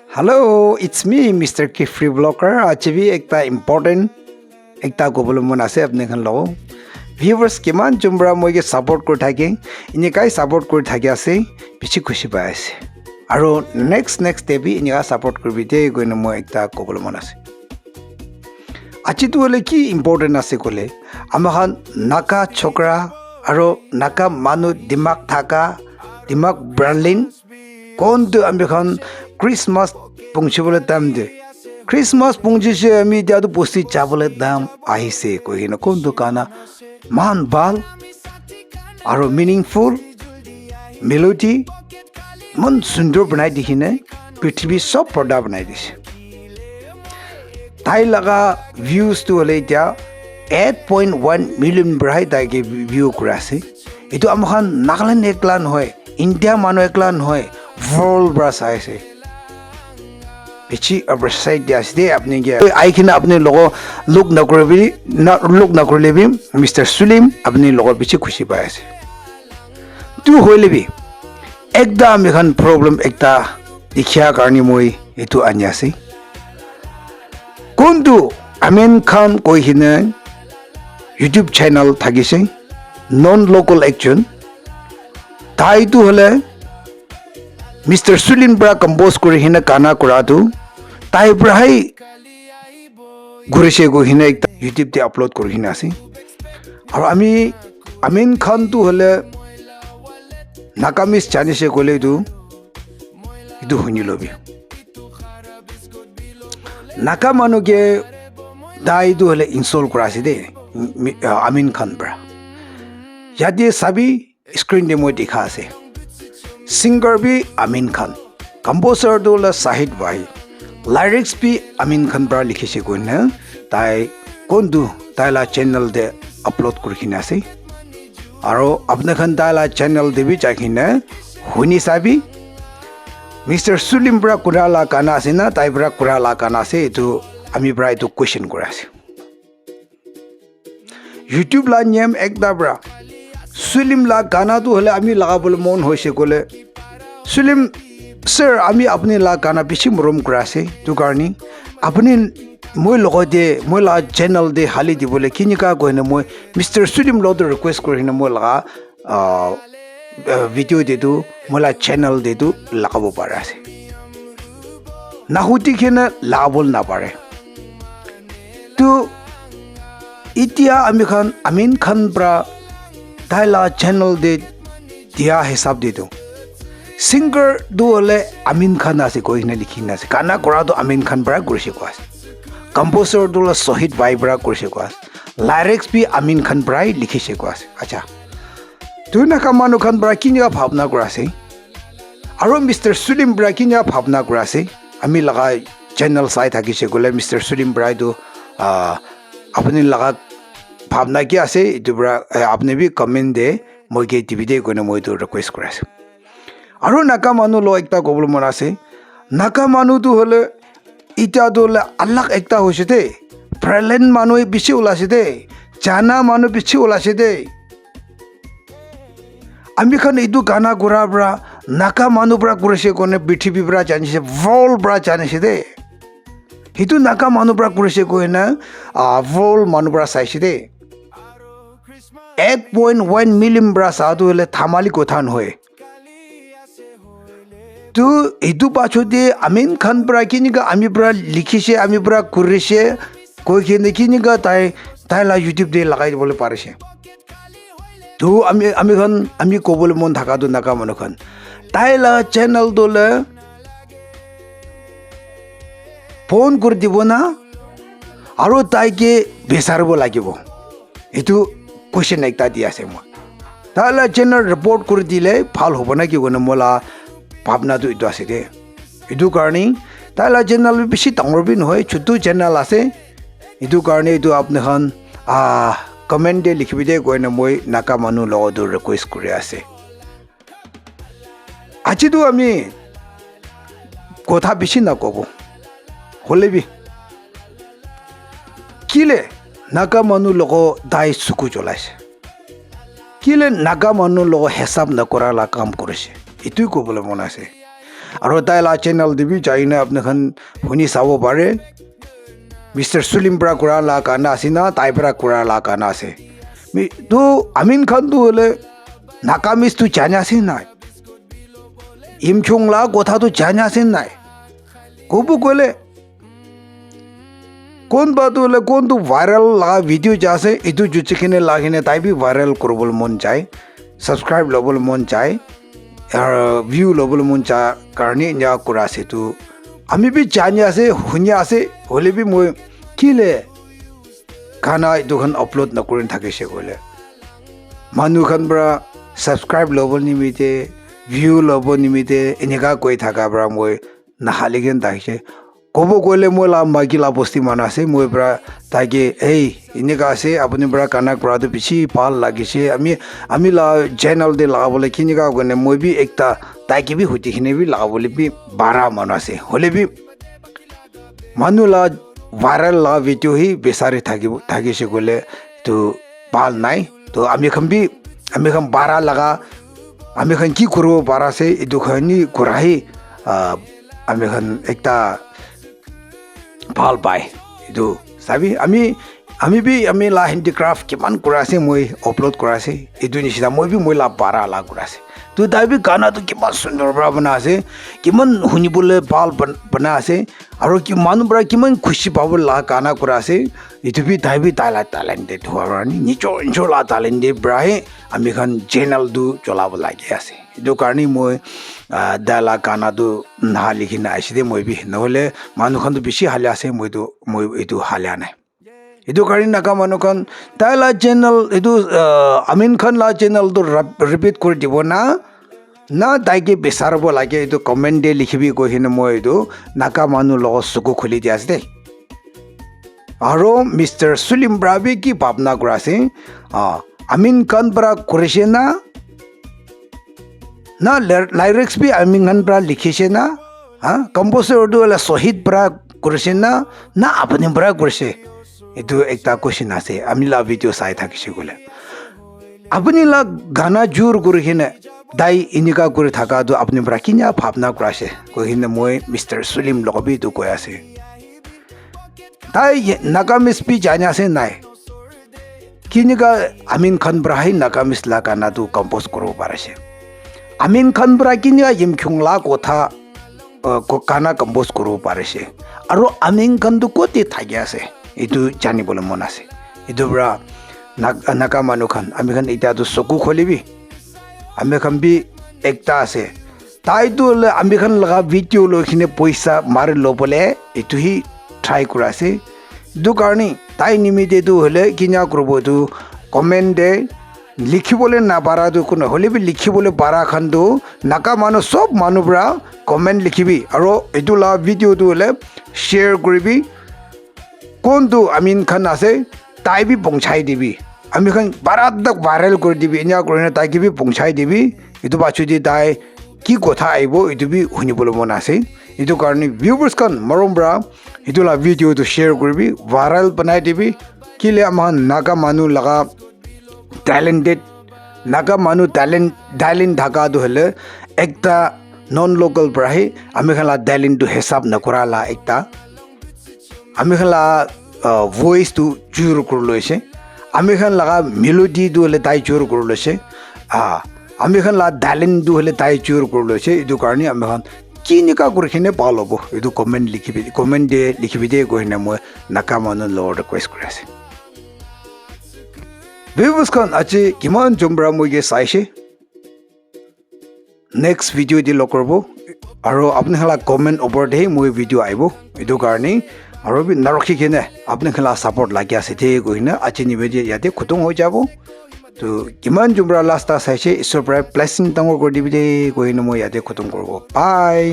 Hello, it's me, Mr. Kifri Blocker. आज भी एक important एक गोबल मन आसे अपने खन लो viewers किमान जुम्बरा मोगे support कर थाके इन्हें काय support कर थाके आसे पिछे खुशी पाए आसे आरो next day भी इन्हें support कर भी दे कोई नमो एक गोबल मन आसे आज तो वाले की important आसे कोले अमहान नाका छोकरा आरो नाका मानु दिमाग थाका दिमाग ब्रांडलिन कौन तो अमेरिकन क्रिसमस पुंगचिबले दाम दे क्रिसमस पुंगचिसे अमी जादू पोस्टी चावले दाम आहिसे कोई न कौन दुकाना मान बाल आरो मीनिंगफुल मेलोडी मन सुंदर बनाई दिखिने पृथ्वी सब पर्दा बनाई दिसे ताई लगा व्यूज तो ले जा 8.1 मिलियन ब्राइ ताके व्यू करासे इतो अमखान नागालैंड एकलान होय इंडिया मानो एकलान होय वर्ल्ड ब्रा साइसे पिछी अब्रसाइड जासदे अपने के आई खिना अपने लोगो लुक न करले भी मिस्टर सुलीम अपने लोगो पिछे खुशी पाए से तू होले भी एकदा मेखन प्रॉब्लम एकदा दिखिया करनी मोई इतु अन्या से कुंदु आमीन खान कोई हिने यूट्यूब चैनल थागी से नॉन लोकल एक्शन ताई तू हले मिस्टर सुलिन ब्रा कंपोज करे हिना गाना करा तू ताई ब्राई घुरेसे गो हिना एक यूट्यूब ते अपलोड कर हिना से और आमीन खान तू हले नाकामिस चाने से कोले तू इदु हुनी लोबी नाका मानो के दाई तू हले इंस्टॉल करा से दे आमीन खान ब्रा यादे सभी स्क्रीन डेमो दिखा से सिंगर भी आमीन खान कंपोजर दोला साहिद भाई लिरिक्स भी आमीन खान ब्रा लिखे से कोई न ताई कौन दू ताईला चैनल दे अपलोड कर खिना से आरो अपने खान ताईला चैनल दे भी चाहे न हुनी साबी मिस्टर सुलिम ब्रा कुराला काना से ना ताई ब्रा कुराला काना से तो आमी ब्रा तो क्वेश्चन करा से यूट्यूब ला नेम एक दा ब्रा सुलिम ला गाना तो हले आमी लगा बोले मन होइसे कोले सुलिम सर आमी अपने ला गाना पिछि मरम करासे तो कारनी अपने मोय लगो दे मोय ला चैनल दे हाली दि बोले किनिका गयने मोय मिस्टर सुलिम लो दो रिक्वेस्ट करिने मोय लगा भिडियो दे दो मोला चैनल दे दो लगाबो पारासे नाहुति खेना लाबोल ना पारे तो इतिया आमीन खान ब्रा ताईला चैनल दे दिया हिसाब दे दो सिंगर दो ले आमीन खान आसे कोई ने लिखी ना से गाना करा तो आमीन खान ब्रा गुरसे क्वास कंपोजर दो ला शहीद भाई ब्रा गुरसे क्वास लिरिक्स भी आमीन खान ब्रा लिखी से क्वास अच्छा तू ना कमानो खान ब्रा किनिया भावना करा से आरो मिस्टर सुलिम ब्रा किनिया भावना करा से आमी लगा चैनल साइ थाकी से गोले मिस्टर सुलिम ब्रा दो अपने लगा भावना क्या से इतुब्रा आपने भी कमेंट दे मोगे टीवी दे कोने मोय तो रिक्वेस्ट करासे आरो नाका मानु लो एकता गोबल मना से नाका मानु तो हले इटा दोले अलग एकता होसे दे प्रेलेन मानु बिछि उलासे दे जाना मानु बिछि उलासे दे आमी खान इदु गाना गुरा ब्रा नाका मानु ब्रा गुरसे कोने बिठिबि ब्रा जानि से वर्ल्ड ब्रा जानि से दे हितु नाका मानु ब्रा गुरसे कोने वर्ल्ड मानु ब्रा साइसे दे 8.1 मिलियन ब्रा साधु हले थामाली कोथान होए तो इदु पाछो दे आमीन खान ब्रा किनिगा आमी ब्रा लिखिसे आमी ब्रा कुरिसे कोई केने किनिगा ताईला यूट्यूब दे लगाइ बोले पारेसे तो आमी खान आमी कोबोले मन थाका दो नाका मनो खान ताईला चैनल दोले फोन कर दिबो ना आरो ताइके बेसारबो लागिबो इतु क्वेश्चन एकता दिया से म ताला चैनल रिपोर्ट कर दिले फाल होबो ना कि गने मोला भावना तो इतो आसे दे इदु कारणी ताला चैनल भी बेसी डांगर बिन होय छुटु चैनल आसे इदु कारणी इदु आपने खान कमेंट दे लिखबि दे गने मोय नाका मानु लगो दो रिक्वेस्ट करे आसे आजि दु आमी कोथा बेसी ना कबो होले भी किले नागा मानु लोगो दाई सुकु चलाइसे किले नागा मानु लोगो हिसाब नकराला काम करेसे इतुई कोबले मन आसे আৰু তাইলা চেনেল দিবি যাইনে আপনি খান শুনি চাব পাৰে মিষ্টাৰ সুলিম পৰা কৰা লা কানা আছে না তাই পৰা কৰা লা কানা আছে তো আমিন খান তো হলে নাকামিস তো জানা আছে নাই ইমচুং লা কথা তো জানা আছে নাই কবু কলে কোন বাত হলে কোন তো ভাইরাল লাগা ভিডিও যাছে এটু জুচিকিনে লাগিনে তাই বি ভাইরাল করবল মন চাই সাবস্ক্রাইব লবল মন চাই আর ভিউ লবল মন চা কারণে যা করা আছে তো আমি বি জানি আছে হুনিয়া আছে হলে বি মই কিলে খানা দুখান আপলোড নকৰিন থাকিছে কলে মানুহ খান পৰা সাবস্ক্ৰাইব লবল নিমিতে ভিউ লবল নিমিতে এনেকা কৈ থাকা পৰা মই নাহালিগেন থাকিছে কব কইলে মই লা মাগিলা বস্তি মান আছে মই পৰা তাকে এই এনেকা আছে আপুনি পৰা কানাক পৰা তো বেছি ভাল লাগিছে আমি লা চ্যানেল দে লাগাবলে কিনিকা গনে মই বি একটা তাকে বি হুতিখিনি বি লাগাবলে বি 12 মান আছে হলে বি মানুহ লা ভাইরাল লা ভিডিও হি বেসারে থাকিছে কলে তো ভাল নাই তো আমি খান 12 লাগা আমি খান কি করব 12 সে এদু খানি করাই আমি খান একটা ভাল পাই এদু সাবি আমি লা হ্যান্ডিক্রাফট কিমান কৰা আছে মই আপলোড কৰা আছে এদু নিচিনা মই বি মই লা 12 লা কৰা আছে তো তাইবি গানা তো কিমান সুন্দৰ পৰা বনা আছে কিমান শুনিবলৈ ভাল বনা আছে আৰু কি মানুহ পৰা কিমান খুশি পাব লা গানা কৰা আছে এটো বি তাইবি তাইলা টেলেন্টেড হোৱাৰানি নিচৰ লা টেলেন্টেড ব্ৰাই আমি খান চ্যানেল দু চলাব লাগি আছে এটো কাৰণে মই দালা গানা দু না লিখিনা আইছে মই বি নহলে মানুহ খান তো বেছি হালে আছে মই এটো হালে নাই এটো কাৰণে নাকা মানুহ খান তাইলা চ্যানেল এটো আমিন খান লা চ্যানেল তো রিপিট কৰি দিব না তাইকে বেচাৰব লাগে এটো কমেন্ট দে লিখিবি কহিনে মই এটো নাকা মানুহ লগ চকু খুলি দি আছে আৰু মিস্টাৰ সুলিম ব্ৰাবি কি ভাবনা কৰাছে আমিন খান পৰা কৰিছে না লাইৰিক্স বি আমিন খান পৰা লিখিছে না কম্পোজাৰ টো শহীদ পৰা কৰিছে না আপুনি পৰা কৰিছে এটো একটা কোশ্চেন আছে আমি লা ভিডিও চাই থাকিছে গলে আপুনি লা গানা জোৰ কৰিনে দাই ইনিকা কৰি থাকা তো আপুনি পৰা কিনা ভাবনা কৰাছে কহিনে মই মিস্টাৰ সুলিম লগবি তো কৈ আছে তাই নাকামিস বি জানি আছে নাই কিনিকা আমিন খান ব্ৰাহি নাকামিস লা গানা তো কম্পোজ কৰিব পাৰিছে আমিন খান ব্ৰা কিনিকা ইমখুং লা কথা গানা কম্পোজ কৰিব পাৰিছে আৰু আমিন খান তো কতে থাকি আছে এটো জানিবলৈ মন আছে এটো ব্ৰা নাকা মানুহ খান আমি খান এটা তো চকু খুলিবি আমি খান বি একটা আছে তাই তো আমি খান লগা ভিডিও লৈখিনে পইচা মাৰি লবলে এটো হি ট্ৰাই কৰা আছে দু কাৰণে তাই নিমিতে তো হলে কিনা কৰিব তো কমেন্ট দে লিখিবলৈ না পাৰা তো কোন হলে বি লিখিবলৈ পাৰা খান তো নাকা মানুহ সব মানুহ ব্ৰা কমেন্ট লিখিবি আৰু এটো লা ভিডিও তো হলে শেয়াৰ কৰিবি কোনটো আমিন খান আছে তাই বি পৌঁছাই দিবি আমি খান বারাত তক ভাইরাল করে দিবি এনা করে তাইকে বি পৌঁছাই দিবি এটো পাছু দি তাই কি কথা আইব এটো বি শুনিবলৈ মন আছে এটো কাৰণে ভিউয়াৰ্স খান মৰম ব্ৰা এটো লা ভিডিও তো শেয়াৰ কৰিবি ভাইৰাল বনাই দিবি কিলে আমাৰ নাগা মানুহ লগা ট্যালেন্টেড নাগা মানুহ ট্যালেন্ট ঢাকা তো হলে একটা নন লোকাল ব্ৰাহি আমি খালা ট্যালেন্ট তো হিসাব নকৰা লা একটা আমি খালা ভয়েস তো জোৰ কৰি লৈছে আমি খান লগা মেলোডি তো হলে তাই জোৰ কৰি লৈছে আমি খান লা ট্যালেন্ট তো হলে তাই জোৰ কৰি লৈছে এটো কাৰণে আমি খান কিনিকা কৰিখিনি পাল হ'ব এটো কমেন্ট লিখিবি দে কহিনে মই নাকা মানুহ লগ ৰিকুৱেষ্ট কৰি আছে ভিউয়াৰ্স খান আজি কিমান জম্বৰা মইগে চাইছে নেক্সট ভিডিও দি লগ কৰিব আৰু আপুনি খালা কমেন্ট ওপৰতে মই ভিডিও আহিব এটো কাৰণে আৰু বি নাৰখি কিনে আপুনি খালা সাপোর্ট লাগি আছে দে কহিনে আজি নিবেদি ইয়াতে খতম হৈ যাব তো কিমান জম্বৰা লাস্ট চাইছে ঈশ্বৰ পৰা ব্লেছিং ডাঙৰ কৰি দিবি দে কহিনে মই ইয়াতে খতম কৰিব বাই